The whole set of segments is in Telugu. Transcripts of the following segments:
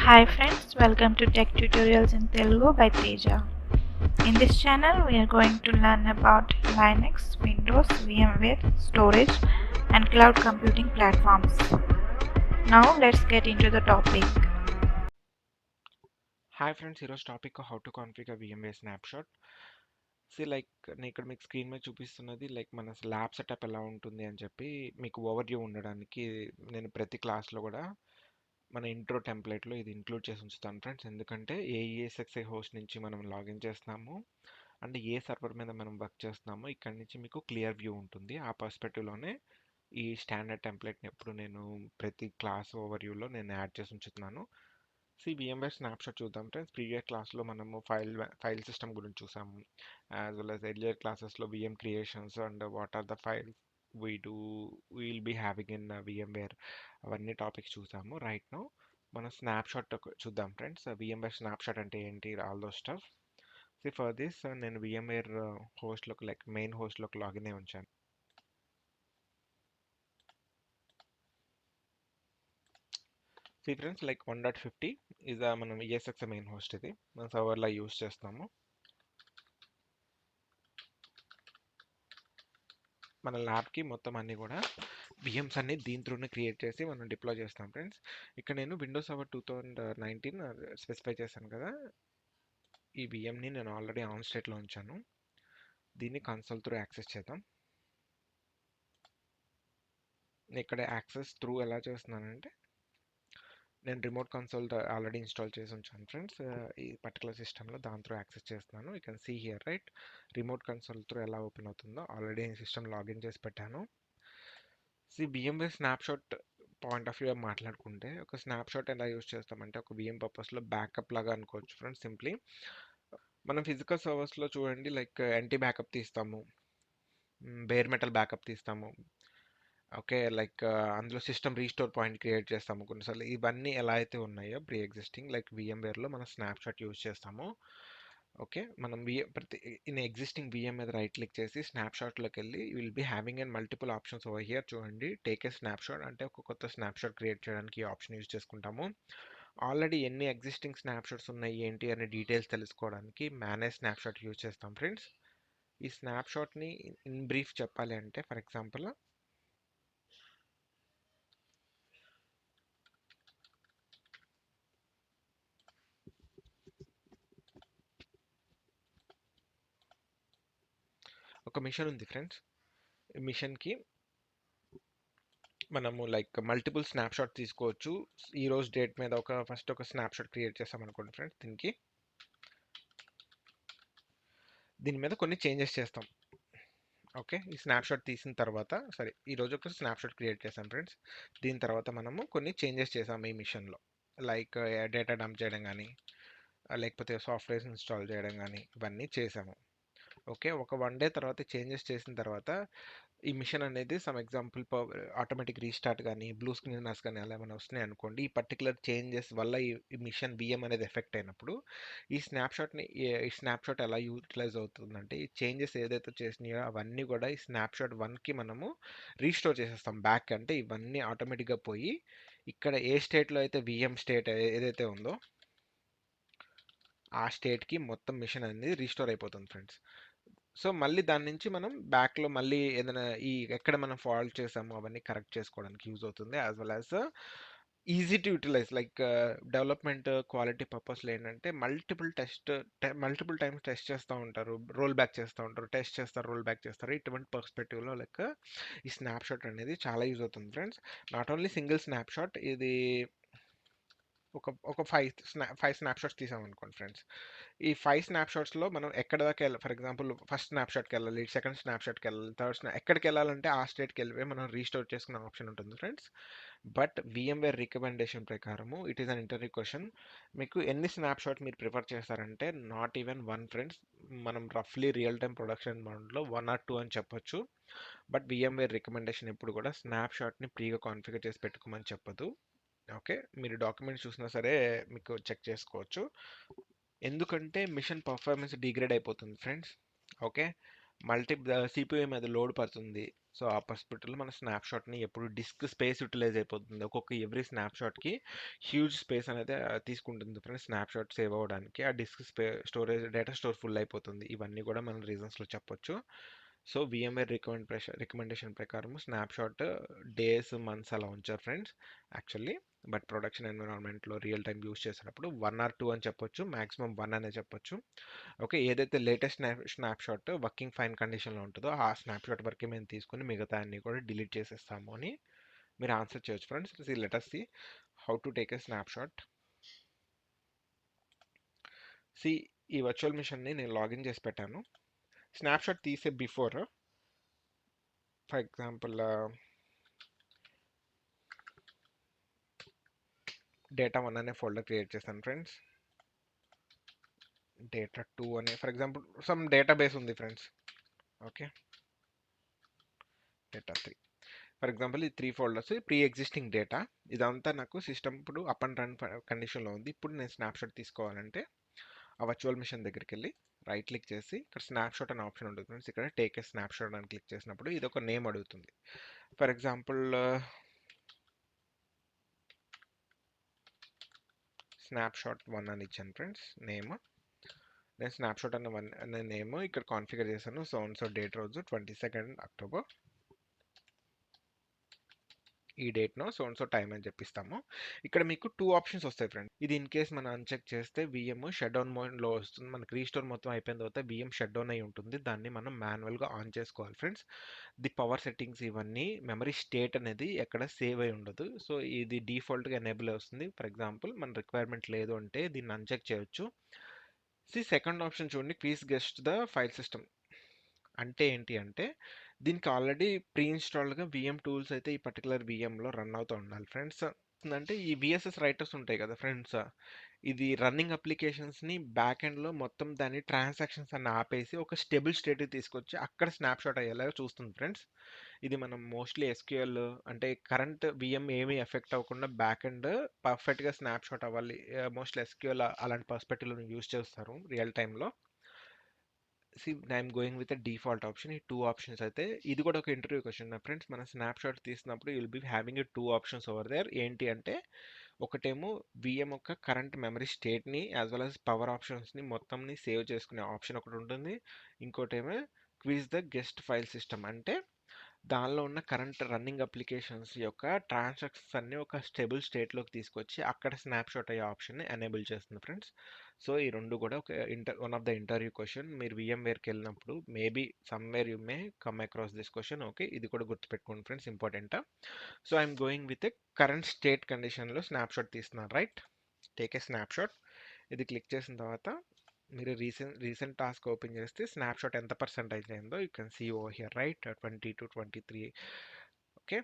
Hi friends, welcome to Tech Tutorials in Telugu by Teja. In this channel, we are going to learn about Linux, Windows, VMware, storage, and cloud computing platforms. Now, let's get into the topic. Hi friends, ఈరోజు topic how to configure VMware snapshot. నేను ఇక్కడ మీకు స్క్రీన్ మీద చూపిస్తున్నది మన ల్యాబ్ సెటప్ ఎలా ఉంటుంది అని చెప్పి మీకు ఓవర్వ్యూ ఉండడానికి నేను ప్రతి క్లాస్లో కూడా మన ఇంట్రో టెంప్లెట్లో ఇది ఇంక్లూడ్ చేసి ఉంచుతాను ఫ్రెండ్స్. ఎందుకంటే ఏ ESXi హోస్ట్ నుంచి మనం లాగిన్ చేస్తున్నాము అండ్ ఏ సర్వర్ మీద మనం వర్క్ చేస్తున్నామో ఇక్కడ నుంచి మీకు క్లియర్ వ్యూ ఉంటుంది. ఆ పర్స్పెక్టివ్లోనే ఈ స్టాండర్డ్ టెంప్లెట్ని ఎప్పుడు నేను ప్రతి క్లాస్ ఓవర్వ్యూలో నేను యాడ్ చేసి ఉంచుతున్నాను. VMware స్నాప్షాట్ చూద్దాం ఫ్రెండ్స్. ప్రీవియస్ క్లాస్లో మనము ఫైల్ సిస్టమ్ గురించి చూసాము, యాజ్ వెల్ యాజ్ ఎర్లియర్ క్లాసెస్లో VM creations and what are the files we do will be having in VMware, అవన్నీ టాపిక్స్ చూసాము. రైట్ నౌ మనం స్నాప్షాట్ చూద్దాం ఫ్రెండ్స్. VMware స్నాప్షాట్ అంటే ఏంటి, all those stuff. For this నేను VMware హోస్ట్లోకి మెయిన్ హోస్ట్లోకి లాగిన్ అయి ఉంచాను. ఫ్రెండ్స్ 1.50 ఇది మనం ESX మెయిన్ హోస్ట్, ఇది మన సర్వర్లో యూస్ చేస్తాము. మన ల్యాబ్కి మొత్తం అన్నీ కూడా VMs అన్ని దీని త్రూనే క్రియేట్ చేసి మనం డిప్లాయ్ చేస్తాం ఫ్రెండ్స్. ఇక్కడ నేను విండోస్ సర్వర్ 2019 స్పెసిఫై చేశాను కదా, ఈ VMని నేను ఆల్రెడీ ఆన్ స్టేట్లో ఉంచాను. దీన్ని కన్సోల్ త్రూ యాక్సెస్ చేద్దాం. ఇక్కడ యాక్సెస్ త్రూ ఎలా చేస్తున్నానంటే, నేను రిమోట్ కన్సోల్ ఆల్రెడీ ఇన్స్టాల్ చేసి ఉంచాను ఫ్రెండ్స్. ఈ పర్టికులర్ సిస్టంలో దాని త్రూ యాక్సెస్ చేస్తున్నాను. You can see here right, remote console through ఎలా ఓపెన్ అవుతుందో ఆల్రెడీ సిస్టమ్ లాగిన్ చేసి పెట్టాను. VMware snapshot point of view మాట్లాడుకుంటే, ఒక స్నాప్షాట్ ఎలా యూస్ చేస్తామంటే ఒక VM పర్పస్లో బ్యాకప్ లాగా అనుకోవచ్చు ఫ్రెండ్స్. సింప్లీ మనం ఫిజికల్ సర్వర్స్లో చూడండి, యాంటీ బ్యాకప్ తీస్తాము, బేర్ మెటల్ బ్యాకప్ తీస్తాము, ఓకే, అందులో సిస్టమ్ రీస్టోర్ పాయింట్ క్రియేట్ చేస్తాము కొన్నిసార్లు. ఇవన్నీ ఎలా అయితే ఉన్నాయో ప్రీ ఎగ్జిస్టింగ్ VMwareలో మనం స్నాప్షాట్ యూస్ చేస్తాము. ఓకే, మనం ప్రతి ఇన్ ఎగ్జిస్టింగ్ VM మీద రైట్ క్లిక్ చేసి స్నాప్షాట్లోకి వెళ్ళి will be having and multiple options over here. చూడండి, టేక్ ఏ స్నాప్షాట్ అంటే ఒక కొత్త స్నాప్షాట్ క్రియేట్ చేయడానికి ఈ ఆప్షన్ యూజ్ చేసుకుంటాము. ఆల్రెడీ ఎన్ని ఎగ్జిస్టింగ్ స్నాప్షాట్స్ ఉన్నాయి ఏంటి అనే డీటెయిల్స్ తెలుసుకోవడానికి మేనేజ్ స్నాప్షాట్ యూజ్ చేస్తాం ఫ్రెండ్స్. ఈ స్నాప్షాట్ని ఇన్ బ్రీఫ్ చెప్పాలి అంటే, ఫర్ ఎగ్జాంపుల్ ఒక మిషన్ ఉంది ఫ్రెండ్స్. ఈ మిషన్కి మనము మల్టిపుల్ స్నాప్షాట్ తీసుకోవచ్చు. ఈ రోజు డేట్ మీద ఫస్ట్ ఒక స్నాప్షాట్ క్రియేట్ చేస్తాం అనుకోండి ఫ్రెండ్స్. దీని మీద కొన్ని చేంజెస్ చేస్తాం. ఓకే, ఈ స్నాప్షాట్ తీసిన తర్వాత ఈరోజు ఒక స్నాప్షాట్ క్రియేట్ చేసాం ఫ్రెండ్స్. దీని తర్వాత మనము కొన్ని చేంజెస్ చేసాము ఈ మిషన్లో, డేటా డంప్ చేయడం కానీ, లేకపోతే సాఫ్ట్వేర్స్ ఇన్స్టాల్ చేయడం కానీ, ఇవన్నీ చేసాము. ఓకే, ఒక 1 డే తర్వాత చేంజెస్ చేసిన తర్వాత ఈ మిషన్ అనేది సమ్ ఎగ్జాంపుల్ ఆటోమేటిక్ రీస్టార్ట్ కానీ బ్లూ స్క్రీనర్స్ కానీ అలా ఏమైనా వస్తున్నాయి అనుకోండి. ఈ పర్టికులర్ చేంజెస్ వల్ల ఈ మిషన్ VM అనేది ఎఫెక్ట్ అయినప్పుడు ఈ స్నాప్షాట్ ఎలా యూటిలైజ్ అవుతుందంటే, ఈ చేంజెస్ ఏదైతే చేసినాయో అవన్నీ కూడా ఈ స్నాప్షాట్ 1కి మనము రీస్టోర్ చేసేస్తాం బ్యాక్. అంటే ఇవన్నీ ఆటోమేటిక్గా పోయి ఇక్కడ ఏ స్టేట్లో అయితే VM స్టేట్ ఏదైతే ఉందో ఆ స్టేట్కి మొత్తం మిషన్ అనేది రీస్టోర్ అయిపోతుంది ఫ్రెండ్స్. సో మళ్ళీ దాని నుంచి మనం బ్యాక్లో మళ్ళీ ఏదైనా ఎక్కడ మనం ఫాల్ట్ చేసామో అవన్నీ కరెక్ట్ చేసుకోవడానికి యూజ్ అవుతుంది. As well as easy to utilize development quality పర్పస్లో ఏంటంటే మల్టిపుల్ టైమ్స్ టెస్ట్ చేస్తూ ఉంటారు, రోల్ బ్యాక్ చేస్తూ ఉంటారు, టెస్ట్ చేస్తారు, రోల్ బ్యాక్ చేస్తారు. ఇటువంటి పర్స్పెక్టివ్లో ఈ స్నాప్షాట్ అనేది చాలా యూజ్ అవుతుంది friends. Not only single snapshot, ఇది ఒక ఫైవ్ స్నాప్షాట్స్ తీసాం అనుకోండి ఫ్రెండ్స్. ఈ 5 స్నాప్షాట్స్లో మనం ఎక్కడ దాకా వెళ్ళాలి, ఫర్ ఎగ్జాంపుల్ ఫస్ట్ స్నాప్షాట్కి వెళ్ళాలి, సెకండ్ స్నాప్షాట్కి వెళ్ళాలి, ఎక్కడికి వెళ్ళాలంటే ఆ స్టేట్కి వెళ్ళిపోయి మనం రీస్టోర్ చేసుకునే ఆప్షన్ ఉంటుంది ఫ్రెండ్స్. బట్ VMware రికమెండేషన్ ప్రకారము it is an interview question, మీకు ఎన్ని స్నాప్షాట్ మీరు ప్రిఫర్ చేస్తారంటే నాట్ ఈవెన్ 1 ఫ్రెండ్స్. మనం రఫ్లీ రియల్ టైమ్ ప్రొడక్షన్ మోడ్లో 1 or 2 అని చెప్పొచ్చు. బట్ VMware రికమెండేషన్ ఎప్పుడు కూడా స్నాప్షాట్ని ప్రీగా కాన్ఫిగర్ చేసి పెట్టుకోమని చెప్పదు. ఓకే, మీరు డాక్యుమెంట్స్ చూసినా సరే మీకు చెక్ చేసుకోవచ్చు. ఎందుకంటే మిషన్ పర్ఫార్మెన్స్ డిగ్రేడ్ అయిపోతుంది ఫ్రెండ్స్. ఓకే, సిపియు మీద లోడ్ పడుతుంది. సో ఆ పర్స్పెక్టివ్లో మన స్నాప్షాట్ని ఎప్పుడు డిస్క్ స్పేస్ యూటిలైజ్ అయిపోతుంది. ఎవ్రీ స్నాప్షాట్కి హ్యూజ్ స్పేస్ అనేది తీసుకుంటుంది ఫ్రెండ్స్. స్నాప్షాట్ సేవ్ అవ్వడానికి ఆ disk storage data store full అయిపోతుంది. ఇవన్నీ కూడా మనం రీజన్స్లో చెప్పొచ్చు. సో VMware రికమెండేషన్ ప్రకారం స్నాప్షాట్ డేస్ మంత్స్ అలా ఉంచారు ఫ్రెండ్స్ యాక్చువల్లీ. బట్ ప్రొడక్షన్ ఎన్విరాన్మెంట్లో రియల్ టైం యూస్ చేసినప్పుడు 1 or 2 అని చెప్పొచ్చు, మాక్సిమం 1 అనే చెప్పొచ్చు. ఓకే, ఏదైతే లేటెస్ట్ స్నాప్షాట్ వర్కింగ్ ఫైన్ కండిషన్లో ఉంటుందో ఆ స్నాప్షాట్ వరకే మేము తీసుకుని మిగతా అన్ని కూడా డిలీట్ చేసేస్తాము అని మీరు ఆన్సర్ చేయొచ్చు friends. Let us see how to take a snapshot. ఈ వర్చువల్ మిషన్ని నేను లాగిన్ చేసి పెట్టాను. స్నాప్షాట్ తీసే బిఫోర్ ఫర్ ఎగ్జాంపుల్ డేటా 1 అనే ఫోల్డర్ క్రియేట్ చేశాను ఫ్రెండ్స్. డేటా 2 అనే ఫర్ ఎగ్జాంపుల్ సమ్ డేటాబేస్ ఉంది friends. Okay, data 3 for example. ఈ 3 ఫోల్డర్స్ ప్రీ ఎగ్జిస్టింగ్ డేటా. ఇదంతా నాకు సిస్టమ్ ఇప్పుడు అప్ అండ్ రన్ కండిషన్లో ఉంది. ఇప్పుడు నేను స్నాప్షాట్ తీసుకోవాలంటే ఆ వర్చువల్ మిషన్ దగ్గరికి వెళ్ళి రైట్ క్లిక్ చేసి ఇక్కడ స్నాప్షాట్ అనే ఆప్షన్ ఉంటుంది ఫ్రెండ్స్. ఇక్కడ టేక్ ఏ స్నాప్షాట్ అని క్లిక్ చేసినప్పుడు ఇది ఒక నేమ్ అడుగుతుంది. ఫర్ ఎగ్జాంపుల్ స్నాప్షాట్ 1 అని ఇచ్చాను ఫ్రెండ్స్ నేమ్. నేను స్నాప్షాట్ అనే నేమ్ ఇక్కడ కాన్ఫిగర్ చేశాను. సో డేట్ రోజు 22nd October. ఈ డేట్ నో సో టైం అని చెప్పిస్తాము. ఇక్కడ మీకు 2 ఆప్షన్స్ వస్తాయి ఫ్రెండ్స్. ఇది ఇన్ కేస్ మనం అన్చెక్ చేస్తే విఎం షట్ డౌన్ మోడ్లో వస్తుంది. మనకి రీస్టోర్ మొత్తం అయిపోయిన తర్వాత విఎం షట్ డౌన్ అయి ఉంటుంది. దాన్ని మనం మాన్యువల్గా ఆన్ చేసుకోవాలి ఫ్రెండ్స్. ది పవర్ సెట్టింగ్స్ ఇవన్నీ మెమరీ స్టేట్ అనేది ఎక్కడ సేవ్ అయి ఉండదు. సో ఇది డిఫాల్ట్గా ఎనేబుల్ వస్తుంది. ఫర్ ఎగ్జాంపుల్ మన రిక్వైర్మెంట్ లేదు అంటే దీన్ని అన్చెక్ చేయొచ్చు. సెకండ్ ఆప్షన్ చూడండి, please guest the file system. అంటే ఏంటి అంటే దీనికి ఆల్రెడీ ప్రీ ఇన్స్టాల్డ్గా విఎం టూల్స్ అయితే ఈ పర్టికులర్ విఎంలో రన్ అవుతూ ఉండాలి ఫ్రెండ్స్. అంటే ఈ విఎస్ఎస్ రైటర్స్ ఉంటాయి కదా ఫ్రెండ్స్, ఇది రన్నింగ్ అప్లికేషన్స్ని బ్యాక్ ఎండ్లో మొత్తం దాని ట్రాన్సాక్షన్స్ అన్ని ఆపేసి ఒక స్టేబుల్ స్టేట్కి తీసుకొచ్చి అక్కడ స్నాప్షాట్ అయ్యేలాగా చూస్తుంది ఫ్రెండ్స్. ఇది మనం మోస్ట్లీ ఎస్క్యూఎల్ అంటే కరెంట్ విఎం ఏమీ ఎఫెక్ట్ అవ్వకుండా బ్యాక్ ఎండ్ పర్ఫెక్ట్గా స్నాప్షాట్ అవ్వాలి. మోస్ట్లీ ఎస్క్యూఎల్ అలాంటి పర్స్పెక్టివ్లో యూస్ చేస్తారు రియల్ టైంలో. I'm going with default option. ఈ 2 ఆప్షన్స్ అయితే ఇది కూడా ఒక ఇంటర్వ్యూ క్వశ్చన్ ఫ్రెండ్స్. మన స్నాప్షాట్ తీసినప్పుడు you'll be having 2 options over there. ఏంటి అంటే ఒకటేమో విఎం యొక్క కరెంట్ మెమరీ స్టేట్ని యాజ్ వెల్ యాజ్ పవర్ ఆప్షన్స్ని మొత్తంని సేవ్ చేసుకునే ఆప్షన్ ఒకటి ఉంటుంది. ఇంకోటేమో quiz the guest file system. అంటే దానిలో ఉన్న కరెంట్ రన్నింగ్ అప్లికేషన్స్ యొక్క ట్రాన్సాక్షన్స్ అన్ని ఒక స్టేబుల్ స్టేట్లోకి తీసుకొచ్చి అక్కడ స్నాప్షాట్ అయ్యే ఆప్షన్ని ఎనేబుల్ చేస్తుంది ఫ్రెండ్స్. సో ఈ రెండు కూడా ఒక one of the interview question. మీరు VMwareకి వెళ్ళినప్పుడు maybe somewhere you may come across this question. Okay, ఇది కూడా గుర్తుపెట్టుకోండి friends, important. So I'm going with a current state కండిషన్లో స్నాప్షాట్ తీస్తున్నాను. Right, take a snapshot. ఇది క్లిక్ చేసిన తర్వాత మీరు రీసెంట్ టాస్క్ ఓపెన్ చేస్తే స్నాప్షాట్ ఎంత పర్సెంటేజ్ అయిందో you can see over here. Right, 20 to 23. Okay,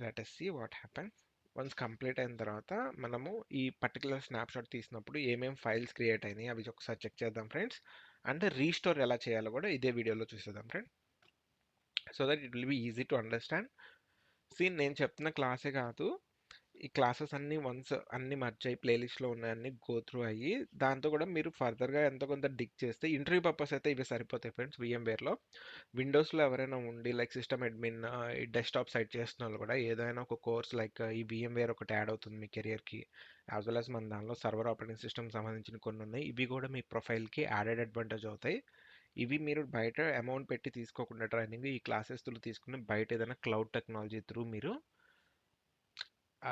let us see what happens. Once complete అయిన తర్వాత మనము ఈ పర్టికులర్ స్నాప్షాట్ తీసినప్పుడు ఏమేమి ఫైల్స్ క్రియేట్ అయినాయి అవి ఒకసారి చెక్ చేద్దాం ఫ్రెండ్స్. అండ్ రీస్టోర్ ఎలా చేయాలో కూడా ఇదే వీడియోలో చూసేద్దాం friends. So that it will be easy to understand. నేను చెప్తున్న క్లాసే కాదు, ఈ క్లాసెస్ అన్నీ వన్స్ అన్ని మర్చి అయ్యి ప్లేలిస్ట్లో ఉన్నాయన్నీ గో త్రూ అయ్యి దాంతో కూడా మీరు ఫర్దర్గా ఎంతో కొంత డిక్ చేస్తే ఇంటర్వ్యూ పర్పస్ అయితే ఇవి సరిపోతాయి ఫ్రెండ్స్. VMwareలో విండోస్లో ఎవరైనా ఉండి లైక్ సిస్టమ్ అడ్మిన్ ఈ డెస్క్టాప్ సైట్ చేస్తున్న వాళ్ళు కూడా ఏదైనా ఒక కోర్స్ లైక్ ఈ VMware ఒకటి యాడ్ అవుతుంది మీ కెరియర్కి. యాజ్ వెల్ యాజ్ మన దానిలో సర్వర్ ఆపరేటింగ్ సిస్టమ్ సంబంధించిన కొన్ని ఉన్నాయి. ఇవి కూడా మీ ప్రొఫైల్కి యాడెడ్ అడ్వాంటేజ్ అవుతాయి. ఇవి మీరు బయట అమౌంట్ పెట్టి తీసుకోకుండా ట్రైనింగ్ ఈ క్లాసెస్ త్రూ తీసుకుని బయట ఏదైనా క్లౌడ్ టెక్నాలజీ త్రూ మీరు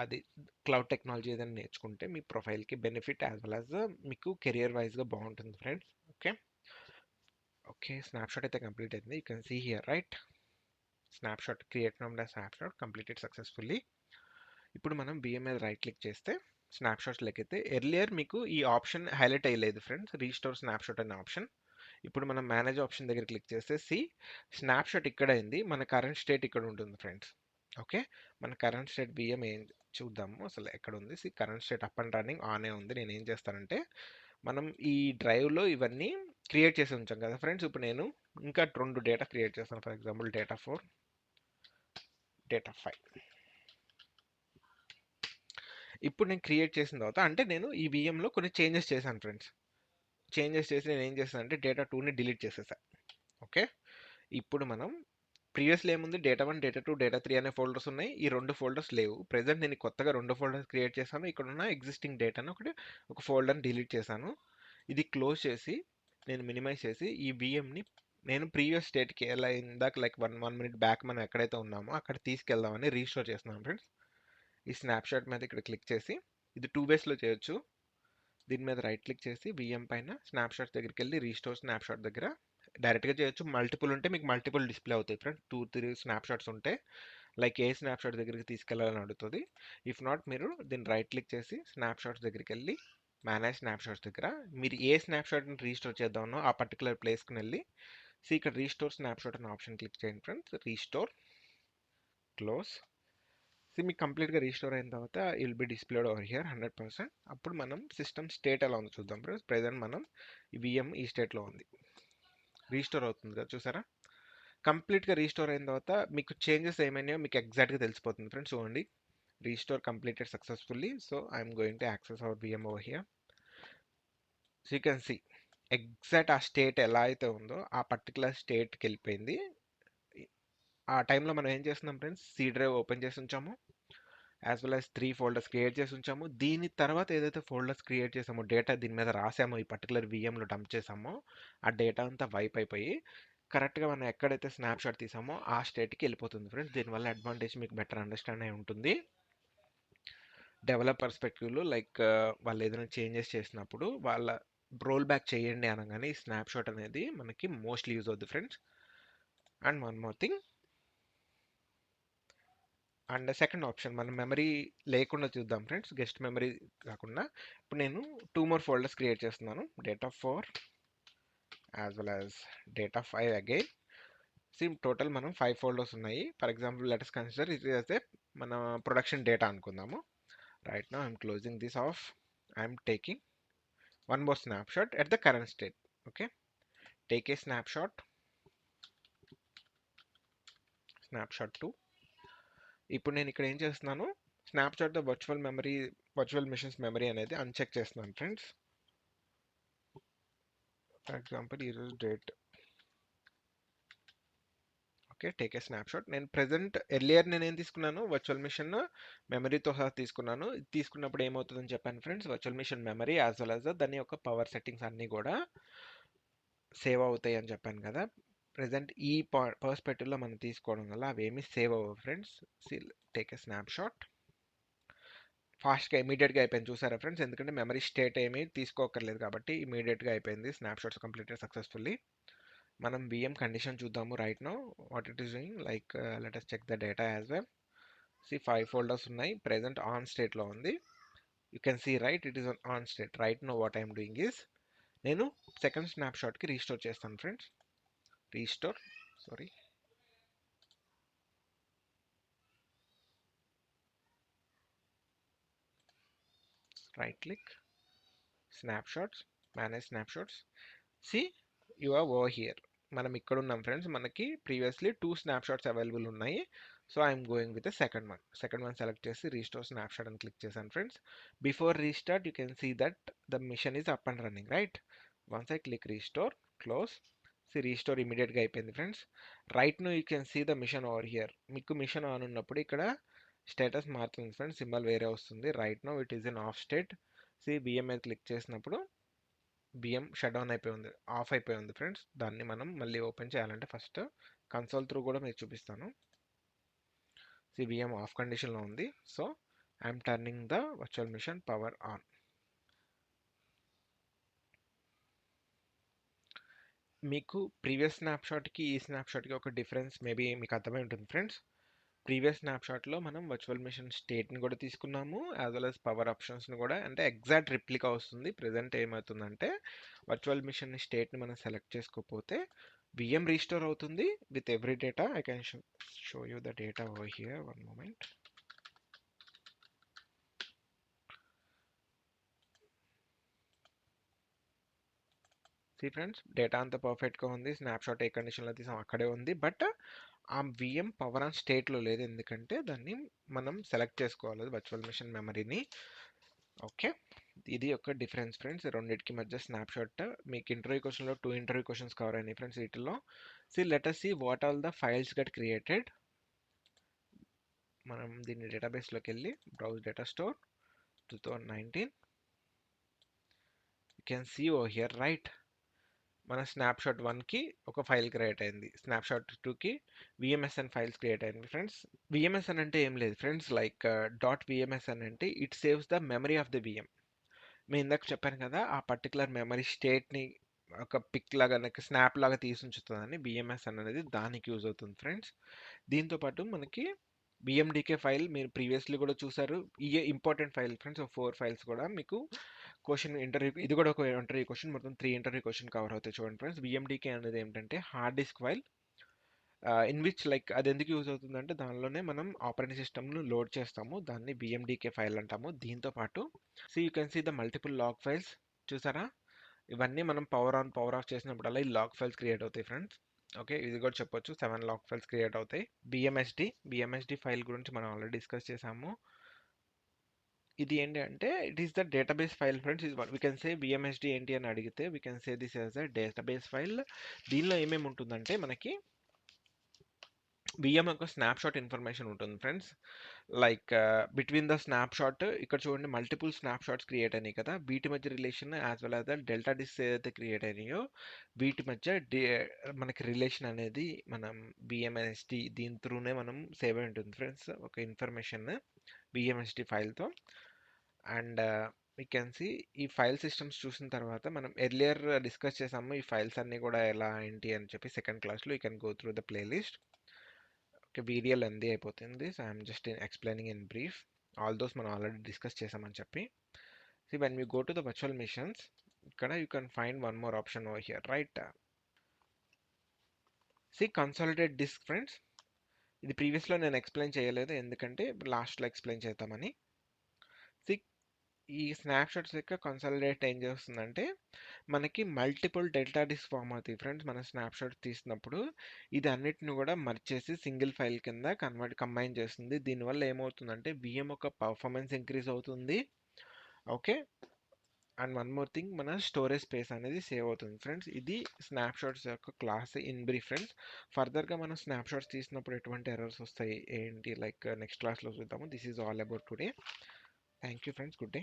అది క్లౌడ్ టెక్నాలజీ ఏదైనా నేర్చుకుంటే మీ ప్రొఫైల్కి బెనిఫిట్ యాజ్ వెల్ యాజ్ మీకు కెరియర్ వైజ్గా బాగుంటుంది ఫ్రెండ్స్. ఓకే, స్నాప్షాట్ అయితే కంప్లీట్ అయింది. You can see here right, snapshot create from the snapshot completed successfully. ఇప్పుడు మనం బిఎం మీద రైట్ క్లిక్ చేస్తే స్నాప్షాట్స్ లెక్కితే ఎర్లియర్ మీకు ఈ option highlight అయ్యలేదు friends, restore snapshot అనే ఆప్షన్. ఇప్పుడు మనం మేనేజ్ ఆప్షన్ దగ్గర క్లిక్ చేస్తే స్నాప్షాట్ ఇక్కడ అయింది, మన కరెంట్ స్టేట్ ఇక్కడ ఉంటుంది ఫ్రెండ్స్. ఓకే, మన కరెంట్ స్టేట్ బిఎం ఏం చూద్దాము అసలు ఎక్కడ ఉంది. Current state up and running ఆనే ఉంది. నేను ఏం చేస్తానంటే మనం ఈ డ్రైవ్లో ఇవన్నీ క్రియేట్ చేసి ఉంచాం కదా ఫ్రెండ్స్. ఇప్పుడు నేను ఇంకా 2 డేటా క్రియేట్ చేస్తాను. For example data 4, data 5. ఇప్పుడు నేను క్రియేట్ చేసిన తర్వాత అంటే నేను ఈ విఎంలో కొన్ని చేంజెస్ చేశాను ఫ్రెండ్స్. చేంజెస్ చేసి నేను ఏం చేశాను అంటే డేటా 2ని డిలీట్ చేసేసాను. ఓకే, ఇప్పుడు మనం ప్రీవియస్‌లో ఏముంది డేటా 1, డేటా 2, డేటా 3 అనే ఫోల్డర్స్ ఉన్నాయి. ఈ 2 ఫోల్డర్స్ లేవు. ప్రెజెంట్ నేను కొత్తగా 2 ఫోల్డర్స్ క్రియేట్ చేశాను. ఇక్కడున్న ఎగ్జిస్టింగ్ డేటాను ఒక ఫోల్డర్‌ని డిలీట్ చేశాను. ఇది క్లోజ్ చేసి నేను మినిమైజ్ చేసి ఈ VMని నేను ప్రీవియస్ స్టేట్‌కి ఎలా ఇందాక లైక్ 1 మినిట్ బ్యాక్ మనం ఎక్కడైతే ఉన్నామో అక్కడ తీసుకెళ్దామని రీస్టోర్ చేస్తున్నాను ఫ్రెండ్స్. ఈ స్నాప్‌షాట్ మీద ఇక్కడ క్లిక్ చేసి ఇది 2 వేస్‌లో చేయొచ్చు. దీని మీద రైట్ క్లిక్ చేసి VM పైన స్నాప్‌షాట్స్ దగ్గరికెళ్ళి రీస్టోర్ స్నాప్‌షాట్ దగ్గర డైరెక్ట్‌గా చేయొచ్చు. మల్టిపుల్ ఉంటే మీకు మల్టిపుల్ డిస్‌ప్లే అవుతాయి ఫ్రెండ్స్. 2, 3 స్నాప్‌షాట్స్ ఉంటే లైక్ ఏ స్నాప్‌షాట్ దగ్గరికి తీసుకెళ్లాలని అడుగుతది. ఇఫ్ నాట్ మీరు దీన్ని రైట్ క్లిక్ చేసి స్నాప్‌షాట్స్ దగ్గరికెళ్ళి మేనేజ్ స్నాప్‌షాట్స్ దగ్గర మీరు ఏ స్నాప్‌షాట్‌ని రీస్టోర్ చేద్దామనో ఆ పర్టిక్యులర్ ప్లేస్‌కి ఇక్కడ రీస్టోర్ స్నాప్‌షాట్ అనే ఆప్షన్ క్లిక్ చేయండి ఫ్రెండ్స్. Restore, close. మీకు కంప్లీట్‌గా రీస్టోర్ అయిన తర్వాత will be displayed over here 100%. అప్పుడు మనం సిస్టమ్ స్టేట్ ఎలా ఉందో చూద్దాం ఫ్రెండ్స్. ప్రెజెంట్ మనం ఈ VM ఈ స్టేట్‌లో ఉంది. రీస్టోర్ అవుతుంది కదా చూసారా? కంప్లీట్‌గా రీస్టోర్ అయిన తర్వాత మీకు చేంజెస్ ఏమైనాయో మీకు ఎగ్జాక్ట్‌గా తెలిసిపోతుంది ఫ్రెండ్స్. చూడండి, restore completed successfully. So I'm going to access our VM over here. So you can see exact ఆ స్టేట్ ఎలా అయితే ఉందో ఆ పర్టికులర్ స్టేట్‌కి వెళ్ళిపోయింది. ఆ టైంలో మనం ఏం చేస్తున్నాం ఫ్రెండ్స్, సి డ్రైవ్ ఓపెన్ చేసి ఉంచాము, as well as 3 folders create చేసి ఉంచాము. దీని తర్వాత ఏదైతే ఫోల్డర్స్ క్రియేట్ చేసామో, డేటా దీని మీద రాసామో, ఈ పర్టికులర్ VMలో డంప్ చేసామో ఆ డేటా అంతా వైప్ అయిపోయి కరెక్ట్గా మనం ఎక్కడైతే స్నాప్షాట్ తీసామో ఆ స్టేట్కి వెళ్ళిపోతుంది ఫ్రెండ్స్. దీనివల్ల అడ్వాంటేజ్ మీకు బెటర్ అండర్స్టాండ్ అయి ఉంటుంది. డెవలప్ పర్స్పెక్టివ్లో లైక్ వాళ్ళు ఏదైనా చేంజెస్ చేసినప్పుడు వాళ్ళ రోల్ బ్యాక్ చేయండి అనగానే ఈ స్నాప్షాట్ అనేది మనకి మోస్ట్లీ యూజ్ అవుతుంది friends. And one more thing, and second option మనం మెమరీ లేకుండా చూద్దాం ఫ్రెండ్స్, గెస్ట్ మెమరీ కాకుండా. ఇప్పుడు నేను 2 మోర్ ఫోల్డర్స్ క్రియేట్ చేస్తున్నాను, data 4 as well as data 5 again. Total మనం 5 ఫోల్డర్స్ ఉన్నాయి. For example let us consider ఇది అయితే మన ప్రొడక్షన్ డేటా అనుకుందాము. Right now I'm closing this of. I'm taking one more snapshot at the current state. Okay, take a snapshot, snapshot 2. ఇప్పుడు నేను ఇక్కడ ఏం చేస్తున్నాను, snapshot the virtual machines memory అనేది అన్చెక్ చేస్తున్నాను ఫ్రెండ్స్. ఫర్ ఎగ్జాంపుల్ ఈరోజు date. Okay, take a snapshot. నేను ప్రెజెంట్ ఎర్లియర్ నేను ఏం తీసుకున్నాను, వర్చువల్ మిషన్ మెమరీతో సహా తీసుకున్నాను. ఇది తీసుకున్నప్పుడు ఏమవుతుందని చెప్పాను friends, virtual machine memory as well as దాని యొక్క పవర్ సెట్టింగ్స్ అన్నీ కూడా సేవ్ అవుతాయి అని చెప్పాను కదా. ప్రెజెంట్ ఈ పర్స్పెక్టివ్లో మనం తీసుకోవడం వల్ల అవి ఏమి సేవ్ అవ్వవు ఫ్రెండ్స్. Take a snapshot. ఫాస్ట్గా ఇమీడియట్గా అయిపోయింది చూసారా ఫ్రెండ్స్, ఎందుకంటే మెమరీ స్టేట్ ఏమీ తీసుకోకర్లేదు కాబట్టి ఇమీడియట్గా అయిపోయింది. Snapshots completed successfully. మనం VM కండిషన్ చూద్దాము right now what it is doing. Like let us check the data as well. 5 folders ఉన్నాయి, ప్రెజెంట్ ఆన్ స్టేట్లో ఉంది. You can see right it is on state. Right now what I'm doing is నేను సెకండ్ స్నాప్షాట్కి రీస్టోర్ చేస్తాను friends. Restore, sorry, right click, snapshots, manage snapshots. See you are over here. మనం ఇక్కడ ఉన్నాం ఫ్రెండ్స్, మనకి ప్రీవియస్లీ 2 స్నాప్షాట్స్ అవైలబుల్ ఉన్నాయి. So I'm going with the second one select చేసి రీస్టోర్ స్నాప్షాట్ అని క్లిక్ చేశాను friends. Before restart you can see that the machine is up and running right. Once I click restore, close, restore ఇమీడియట్గా అయిపోయింది friends. Right now you can see the machine over here. మీకు మిషన్ ఆన్ ఉన్నప్పుడు ఇక్కడ స్టేటస్ మారుతుంది ఫ్రెండ్స్, సింబల్ వేరే వస్తుంది. Right now it is in off state. VM మీద క్లిక్ చేసినప్పుడు బిఎం షట్ డౌన్ అయిపోయి ఉంది, ఆఫ్ అయిపోయి ఉంది ఫ్రెండ్స్. దాన్ని మనం మళ్ళీ ఓపెన్ చేయాలంటే ఫస్ట్ కన్సోల్ త్రూ కూడా మీకు చూపిస్తాను. బిఎం ఆఫ్ కండిషన్లో ఉంది. So I'm turning the virtual machine power on. మీకు ప్రీవియస్ స్నాప్షాట్కి ఈ స్నాప్షాట్కి ఒక డిఫరెన్స్ మేబీ మీకు అర్థమై ఉంటుంది ఫ్రెండ్స్. ప్రీవియస్ స్నాప్షాట్లో మనం వర్చువల్ మిషన్ స్టేట్ని కూడా తీసుకున్నాము, యాజ్ వెల్ యాజ్ పవర్ ఆప్షన్స్ని కూడా, అంటే ఎగ్జాక్ట్ రిప్లికా వస్తుంది. ప్రెజెంట్ ఏమవుతుందంటే వర్చువల్ మిషన్ స్టేట్ని మనం సెలెక్ట్ చేసుకోకపోతే VM రీస్టోర్ అవుతుంది with every data. I can show you the data over here, one moment. Friends, data అంతా పర్ఫెక్ట్గా ఉంది, స్నాప్షాట్ ఏ కండిషన్లో తీసాం అక్కడే ఉంది. బట్ ఆ VM పవర్ ఆన్ స్టేట్లో లేదు, ఎందుకంటే దాన్ని మనం సెలెక్ట్ చేసుకోవాలి వర్చువల్ మిషన్ మెమరీని. ఓకే, ఇది ఒక డిఫరెన్స్ ఫ్రెండ్స్ రెండింటికి మధ్య స్నాప్షాట్. మీకు ఇంటర్వ్యూ క్వశ్చన్లో 2 ఇంటర్వ్యూ క్వశ్చన్స్ కవర్ అయినాయి ఫ్రెండ్స్ వీటిల్లో. See, let us see what all the files get created. మనం దీన్ని డేటాబేస్లోకి వెళ్ళి browse data store 2019. You can see oh here right, మన స్నాప్షాట్ 1కి ఒక ఫైల్ క్రియేట్ అయింది, స్నాప్షాట్ 2కి విఎంఎస్ఎన్ ఫైల్స్ క్రియేట్ అయింది ఫ్రెండ్స్. విఎంఎస్ఎన్ అంటే ఏం లేదు ఫ్రెండ్స్, లైక్ డాట్ విఎంఎస్ఎన్ అంటే it saves the memory of the VM. నేను ఇందాక చెప్పాను కదా, ఆ పర్టికులర్ మెమరీ స్టేట్ని ఒక పిక్ లాగా స్నాప్ లాగా తీసి ఉంచుతుందని బిఎంఎస్ఎన్ అనేది దానికి యూజ్ అవుతుంది ఫ్రెండ్స్. దీంతోపాటు మనకి బిఎండికే ఫైల్ మీరు ప్రీవియస్లీ కూడా చూసారు, ఈ ఇంపార్టెంట్ ఫైల్ ఫ్రెండ్స్. 4 ఫైల్స్ కూడా మీకు క్వశ్చన్ ఇంటర్వ్యూ, ఇది కూడా ఒక ఇంటర్వ్యూ క్వశ్చన్, మొత్తం 3 ఇంటర్వ్యూ క్వశ్చన్ కవర్ అవుతాయి చూడండి ఫ్రెండ్స్. బిఎండికే అనేది ఏంటంటే hard disk file, in which like అది ఎందుకు యూజ్ అవుతుందంటే దానిలోనే మనం ఆపరేటింగ్ సిస్టమ్ను లోడ్ చేస్తాము, దాన్ని బిఎండికే ఫైల్ అంటాము. దీంతో పాటు you can see the multiple log files, చూసారా? ఇవన్నీ మనం పవర్ ఆన్ పవర్ ఆఫ్ చేసినప్పుడల్లా ఈ లాగ్ ఫైల్స్ క్రియేట్ అవుతాయి ఫ్రెండ్స్. ఓకే, ఇది కూడా చెప్పొచ్చు, 7 లాగ్ ఫైల్స్ క్రియేట్ అవుతాయి. బిఎంఎస్డి ఫైల్ గురించి మనం ఆల్రెడీ డిస్కస్ చేసాము. ఇది ఏంటి అంటే it is the database file friends. ఇది వీ కెన్ సే బిఎంఎస్డి ఏంటి అని అడిగితే we can say this as a database file. దీనిలో ఏమేమి ఉంటుందంటే మనకి విఎం యొక్క స్నాప్షాట్ ఇన్ఫర్మేషన్ ఉంటుంది friends. Like between the snapshot, ఇక్కడ చూడండి మల్టిపుల్ స్నాప్షాట్స్ క్రియేట్ అయినాయి కదా, వీటి మధ్య relation as well as the delta disk ఏదైతే క్రియేట్ అయినాయో వీటి మధ్య మనకి రిలేషన్ అనేది మనం బిఎంఎస్డి దీని త్రూనే మనం సేవ్ అయి ఉంటుంది ఫ్రెండ్స్, ఒక ఇన్ఫర్మేషన్ బిఎంఎస్డి ఫైల్తో. అండ్ వీ కెన్ సి ఈ ఫైల్ సిస్టమ్స్ చూసిన తర్వాత మనం ఎర్లియర్ డిస్కస్ చేసాము ఈ ఫైల్స్ అన్నీ కూడా ఎలా ఏంటి అని చెప్పి సెకండ్ క్లాస్లో. You can go through the playlist. Okay, video lengthy అయిపోతుంది, so I'm just explaining in brief. All those మనం ఆల్రెడీ డిస్కస్ చేసామని చెప్పి. See when we go to the virtual machines, ఇక్కడ you can find one more option over here right. See consolidate disk friends. ఇది ప్రీవియస్లో నేను ఎక్స్ప్లెయిన్ చేయలేదు, ఎందుకంటే లాస్ట్లో ఎక్స్ప్లెయిన్ చేద్దామని. సి ఈ స్నాప్షాట్స్ యొక్క కన్సాలిడేట్ ఏం చేస్తుందంటే మనకి మల్టిపుల్ డెల్టా డిస్క్ ఫామ్ అవుతాయి ఫ్రెండ్స్. మన స్నాప్షాట్ తీసినప్పుడు ఇది అన్నిటిని కూడా మర్చ్ చేసి సింగిల్ ఫైల్ కింద కంబైన్ చేస్తుంది. దీనివల్ల ఏమవుతుందంటే విఎం యొక్క పర్ఫార్మెన్స్ ఇంక్రీజ్ అవుతుంది. Okay, and one more thing, మన స్టోరేజ్ స్పేస్ అనేది సేవ్ అవుతుంది ఫ్రెండ్స్. ఇది స్నాప్షాట్స్ యొక్క క్లాస్ ఇన్ బ్రీఫ్ ఫ్రెండ్స్. ఫర్దర్గా మనం స్నాప్షాట్స్ తీసినప్పుడు ఎటువంటి ఎర్రర్స్ వస్తాయి ఏంటి, లైక్ నెక్స్ట్ క్లాస్లో చూద్దాము. This is all about today. Thank you friends, good day.